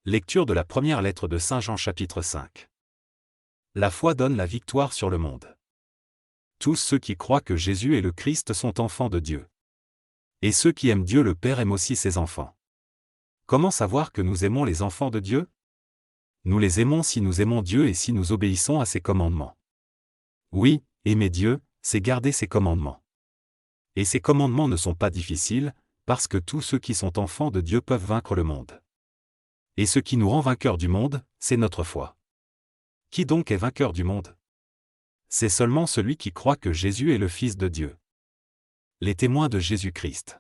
Lecture de la première lettre de Saint Jean chapitre 5. La foi donne la victoire sur le monde. Tous ceux qui croient que Jésus est le Christ sont enfants de Dieu. Et ceux qui aiment Dieu le Père aiment aussi ses enfants. Comment savoir que nous aimons les enfants de Dieu? Nous les aimons si nous aimons Dieu et si nous obéissons à ses commandements. Oui, aimer Dieu, c'est garder ses commandements. Et ces commandements ne sont pas difficiles, parce que tous ceux qui sont enfants de Dieu peuvent vaincre le monde. Et ce qui nous rend vainqueurs du monde, c'est notre foi. Qui donc est vainqueur du monde? C'est seulement celui qui croit que Jésus est le Fils de Dieu. Les témoins de Jésus-Christ.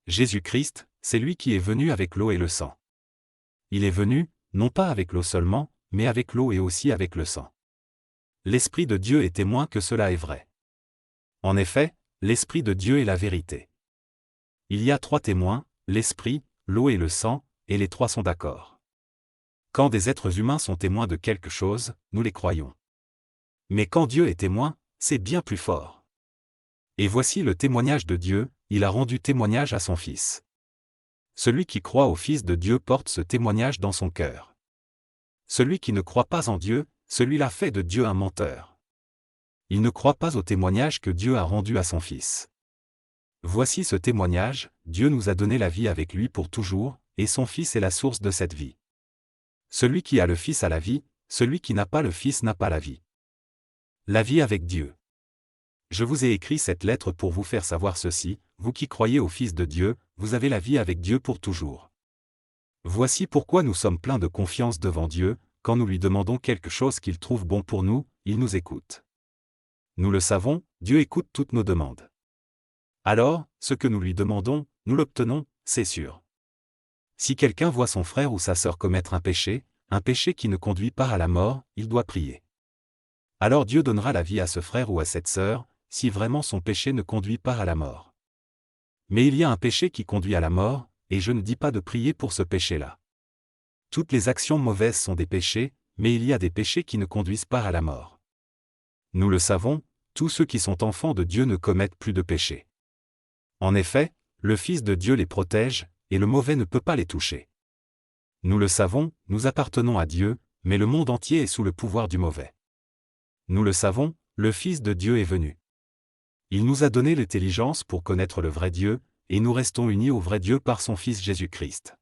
Jésus-Christ, c'est lui qui est venu avec l'eau et le sang. Il est venu, non pas avec l'eau seulement, mais avec l'eau et aussi avec le sang. L'Esprit de Dieu est témoin que cela est vrai. En effet, l'Esprit de Dieu est la vérité. Il y a trois témoins, l'Esprit, l'eau et le sang, et les trois sont d'accord. Quand des êtres humains sont témoins de quelque chose, nous les croyons. Mais quand Dieu est témoin, c'est bien plus fort. Et voici le témoignage de Dieu, il a rendu témoignage à son Fils. Celui qui croit au Fils de Dieu porte ce témoignage dans son cœur. Celui qui ne croit pas en Dieu, celui-là fait de Dieu un menteur. Il ne croit pas au témoignage que Dieu a rendu à son Fils. Voici ce témoignage, Dieu nous a donné la vie avec lui pour toujours, et son Fils est la source de cette vie. Celui qui a le Fils a la vie, celui qui n'a pas le Fils n'a pas la vie. La vie avec Dieu. Je vous ai écrit cette lettre pour vous faire savoir ceci, vous qui croyez au Fils de Dieu, vous avez la vie avec Dieu pour toujours. Voici pourquoi nous sommes pleins de confiance devant Dieu, quand nous lui demandons quelque chose qu'il trouve bon pour nous, il nous écoute. Nous le savons, Dieu écoute toutes nos demandes. Alors, ce que nous lui demandons, nous l'obtenons, c'est sûr. Si quelqu'un voit son frère ou sa sœur commettre un péché qui ne conduit pas à la mort, il doit prier. Alors Dieu donnera la vie à ce frère ou à cette sœur, si vraiment son péché ne conduit pas à la mort. Mais il y a un péché qui conduit à la mort, et je ne dis pas de prier pour ce péché-là. Toutes les actions mauvaises sont des péchés, mais il y a des péchés qui ne conduisent pas à la mort. Nous le savons, tous ceux qui sont enfants de Dieu ne commettent plus de péché. En effet, le Fils de Dieu les protège, et le mauvais ne peut pas les toucher. Nous le savons, nous appartenons à Dieu, mais le monde entier est sous le pouvoir du mauvais. Nous le savons, le Fils de Dieu est venu. Il nous a donné l'intelligence pour connaître le vrai Dieu, et nous restons unis au vrai Dieu par son Fils Jésus-Christ.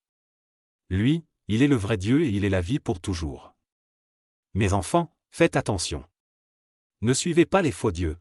Lui, il est le vrai Dieu et il est la vie pour toujours. Mes enfants, faites attention. Ne suivez pas les faux dieux.